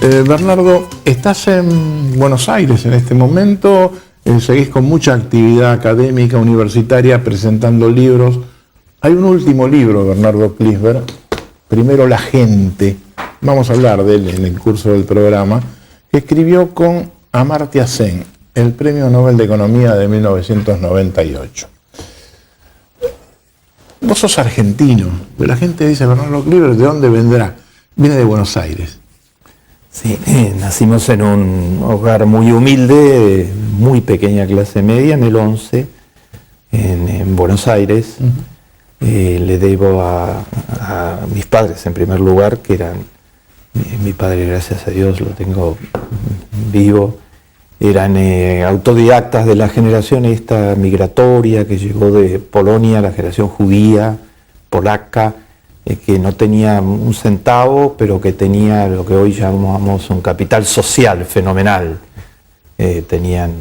Bernardo, estás en Buenos Aires en este momento, seguís con mucha actividad académica, universitaria, presentando libros. Hay un último libro, Bernardo Klinsberg, Primero la gente, vamos a hablar de él en el curso del programa, que escribió con Amartya Sen, el Premio Nobel de Economía de 1998. Vos sos argentino, pero la gente dice, Bernardo Klinsberg, ¿de dónde vendrá? Viene de Buenos Aires. Sí, nacimos en un hogar muy humilde, muy pequeña clase media, en el 11, en Buenos Aires. Le debo a mis padres, en primer lugar, que eran, mi padre, gracias a Dios, lo tengo vivo, eran autodidactas de la generación esta migratoria que llegó de Polonia, la generación judía, polaca, que no tenía un centavo, pero que tenía lo que hoy llamamos un capital social fenomenal. Tenían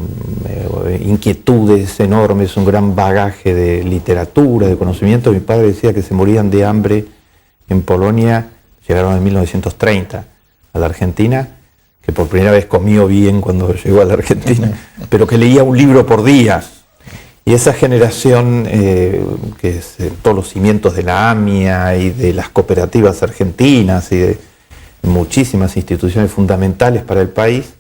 inquietudes enormes, un gran bagaje de literatura, de conocimiento. Mi padre decía que se morían de hambre en Polonia, llegaron en 1930 a la Argentina, que por primera vez comió bien cuando llegó a la Argentina, pero que leía un libro por día. Y esa generación que sentó los cimientos de la AMIA y de las cooperativas argentinas y de muchísimas instituciones fundamentales para el país,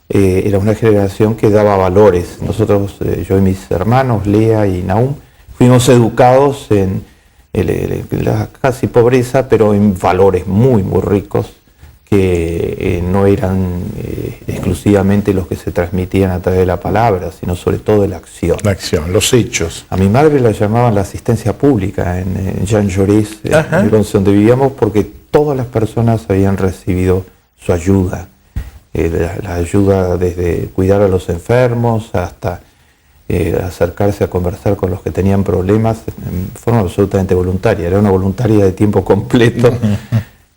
era una generación que daba valores. Nosotros, yo y mis hermanos, Lea y Nahum, fuimos educados en la casi pobreza, pero en valores muy, muy ricos, que no eran exclusivamente los que se transmitían a través de la palabra, sino sobre todo de la acción. La acción, los hechos. A mi madre la llamaban la asistencia pública en Jean Jaurès, donde vivíamos, porque todas las personas habían recibido su ayuda. La ayuda desde cuidar a los enfermos hasta acercarse a conversar con los que tenían problemas en forma absolutamente voluntaria. Era una voluntaria de tiempo completo.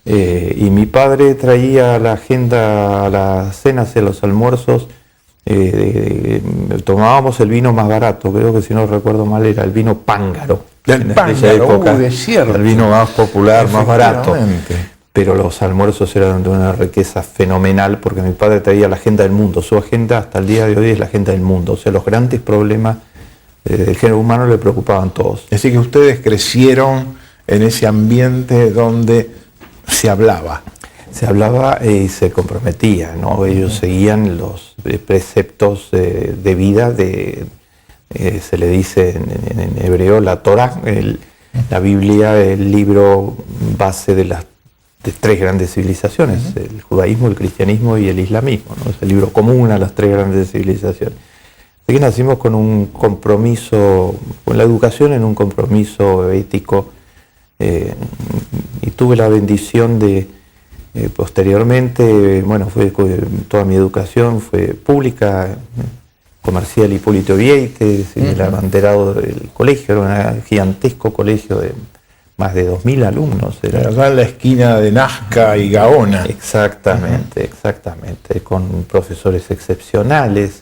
Y mi padre traía la agenda a las cenas y a los almuerzos. Tomábamos el vino más barato, creo que si no recuerdo mal era el vino Pángaro. Del Pángaro, de cierto. El vino más popular, más barato. Pero los almuerzos eran de una riqueza fenomenal, porque mi padre traía la agenda del mundo. Su agenda hasta el día de hoy es la agenda del mundo. O sea, los grandes problemas del género humano le preocupaban a todos. Es decir, que ustedes crecieron en ese ambiente donde se hablaba. Se hablaba y se comprometía, ¿no? Ellos seguían los preceptos de vida, se le dice en hebreo la Torah, la Biblia, el libro base de tres grandes civilizaciones, el judaísmo, el cristianismo y el islamismo, ¿no? Es el libro común a las tres grandes civilizaciones. Así que nacimos con un compromiso, con la educación en un compromiso ético, y tuve la bendición de posteriormente, bueno, toda mi educación fue pública, comercial Hipólito Vieites, el abanderado del colegio, era un gigantesco colegio de más de 2.000 alumnos. Era en la esquina de Nazca y Gaona. Exactamente, exactamente, con profesores excepcionales,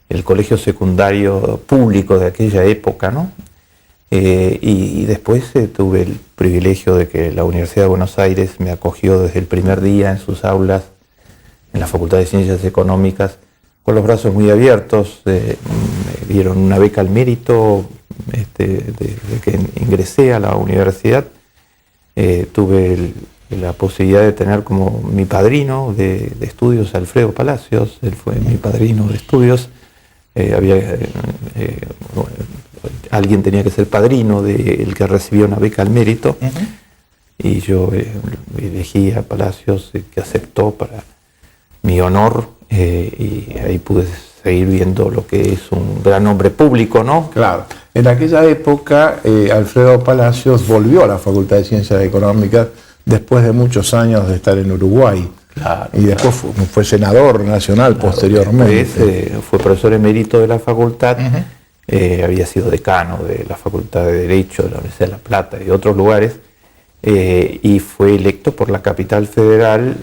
el colegio secundario público de aquella época, ¿no? Y después tuve el privilegio de que la Universidad de Buenos Aires me acogió desde el primer día en sus aulas, en la Facultad de Ciencias Económicas, con los brazos muy abiertos. Me dieron una beca al mérito desde que ingresé a la universidad. Tuve la posibilidad de tener como mi padrino de estudios Alfredo Palacios. Él fue mi padrino de estudios. Alguien tenía que ser padrino del que recibió una beca al mérito, y yo elegí a Palacios, que aceptó para mi honor, y ahí pude seguir viendo lo que es un gran hombre público, ¿no? Claro. En aquella época, Alfredo Palacios volvió a la Facultad de Ciencias Económicas después de muchos años de estar en Uruguay. Claro, y después fue senador nacional, posteriormente. Después, fue profesor emérito de la facultad, había sido decano de la Facultad de Derecho de la Universidad de La Plata y de otros lugares, y fue electo por la capital federal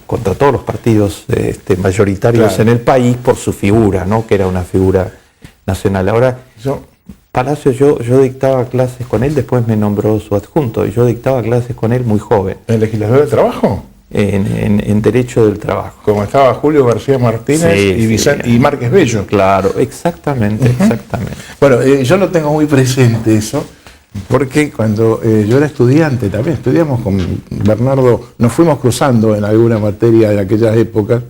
contra todos los partidos mayoritarios en el país por su figura, ¿no? Que era una figura nacional. Ahora, Palacios, yo dictaba clases con él, después me nombró su adjunto, y yo dictaba clases con él muy joven. ¿El legislador de trabajo? en Derecho del Trabajo. Como estaba Julio García Martínez y Márquez Bello. Claro, exactamente, exactamente. Bueno, yo lo tengo muy presente eso, porque cuando yo era estudiante también, estudiamos con Bernardo, nos fuimos cruzando en alguna materia de aquellas épocas,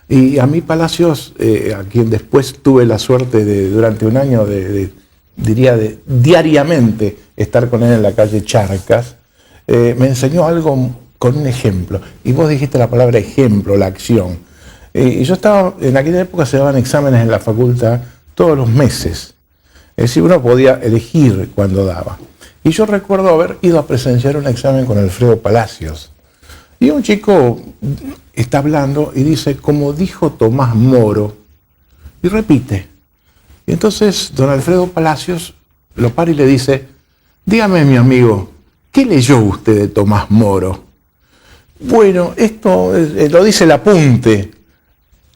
y a mí Palacios, a quien después tuve la suerte de durante un año diría diariamente estar con él en la calle Charcas, me enseñó algo con un ejemplo. Y vos dijiste la palabra ejemplo, la acción. Y yo estaba, en aquella época se daban exámenes en la facultad todos los meses. Es decir, uno podía elegir cuando daba. Y yo recuerdo haber ido a presenciar un examen con Alfredo Palacios. Y un chico está hablando y dice, como dijo Tomás Moro, y repite. Y entonces don Alfredo Palacios lo para y le dice, dígame mi amigo, ¿qué leyó usted de Tomás Moro? Bueno, esto lo dice el apunte.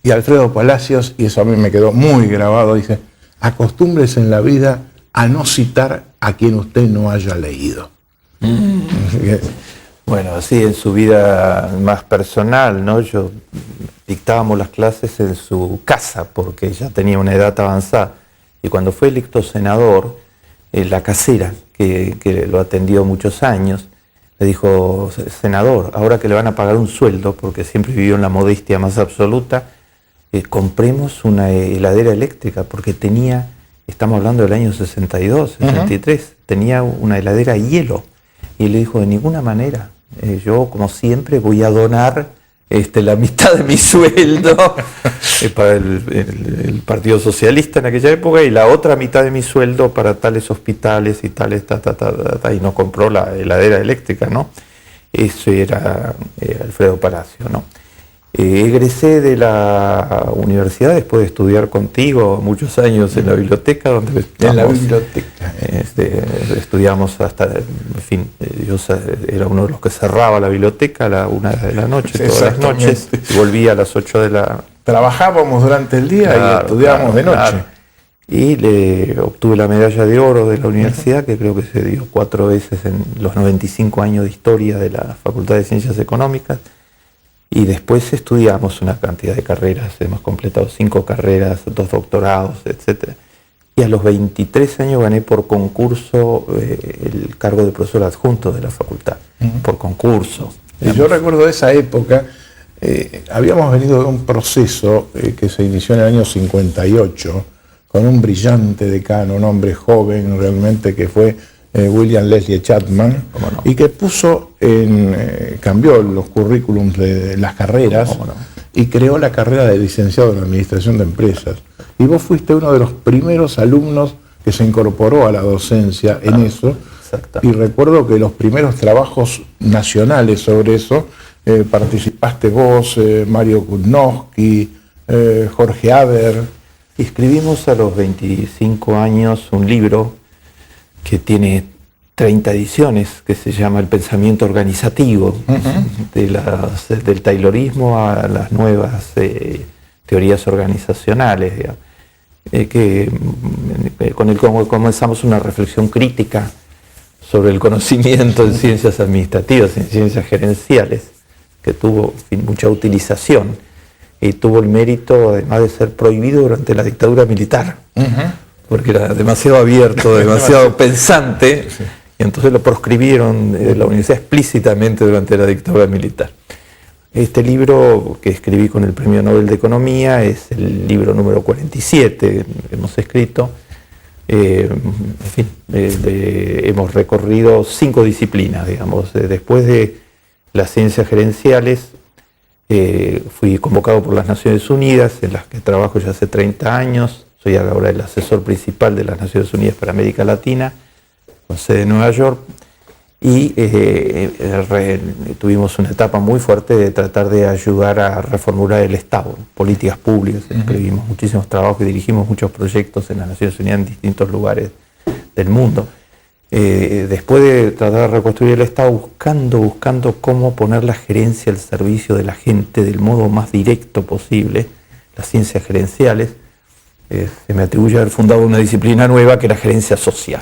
Y Alfredo Palacios, y eso a mí me quedó muy grabado, dice, acostúmbrese en la vida a no citar a quien usted no haya leído. Bueno, sí, en su vida más personal, ¿no? Dictábamos las clases en su casa porque ya tenía una edad avanzada. Y cuando fue electo senador, la casera, que lo atendió muchos años, le dijo, senador, ahora que le van a pagar un sueldo, porque siempre vivió en la modestia más absoluta, compremos una heladera eléctrica, porque estamos hablando del año 62, 63, tenía una heladera a hielo. Y él le dijo, de ninguna manera, yo como siempre voy a donar la mitad de mi sueldo para el Partido Socialista en aquella época y la otra mitad de mi sueldo para tales hospitales y tales, y no compró la heladera eléctrica, ¿no? Eso era Alfredo Palacio, ¿no? Egresé de la universidad después de estudiar contigo muchos años en la biblioteca, donde estudiamos hasta, en fin, yo era uno de los que cerraba la biblioteca a la 1 de la noche, todas las noches, y volvía a las 8 de la... Trabajábamos durante el día y estudiábamos de noche. Claro. Y obtuve la medalla de oro de la universidad, que creo que se dio 4 veces en los 95 años de historia de la Facultad de Ciencias Económicas. Y después estudiamos una cantidad de carreras, hemos completado 5 carreras, 2 doctorados, etc. Y a los 23 años gané por concurso el cargo de profesor adjunto de la facultad, por concurso. Y yo recuerdo esa época, habíamos venido de un proceso que se inició en el año 58, con un brillante decano, un hombre joven realmente que fue William Leslie Chapman, no, y que cambió los currículums de las carreras y creó la carrera de licenciado en Administración de Empresas. Y vos fuiste uno de los primeros alumnos que se incorporó a la docencia en eso. Y recuerdo que los primeros trabajos nacionales sobre eso, participaste vos, Mario Kutnowski, Jorge Aber. Escribimos a los 25 años un libro que tiene 30 ediciones, que se llama El pensamiento organizativo, del taylorismo a las nuevas teorías organizacionales, con el que comenzamos una reflexión crítica sobre el conocimiento en ciencias administrativas, en ciencias gerenciales, que tuvo, en fin, mucha utilización y tuvo el mérito, además de ser prohibido durante la dictadura militar, porque era demasiado abierto, demasiado pensante, y entonces lo proscribieron de la universidad explícitamente durante la dictadura militar. Este libro que escribí con el Premio Nobel de Economía es el libro número 47 que hemos escrito. En fin, hemos recorrido 5 disciplinas, digamos. Después de las ciencias gerenciales, fui convocado por las Naciones Unidas, en las que trabajo ya hace 30 años. Soy ahora el asesor principal de las Naciones Unidas para América Latina, con sede en Nueva York. Y tuvimos una etapa muy fuerte de tratar de ayudar a reformular el Estado, políticas públicas. Escribimos muchísimos trabajos y dirigimos muchos proyectos en las Naciones Unidas en distintos lugares del mundo. Después de tratar de reconstruir el Estado, buscando cómo poner la gerencia al servicio de la gente del modo más directo posible, las ciencias gerenciales, se me atribuye haber fundado una disciplina nueva que es la gerencia social.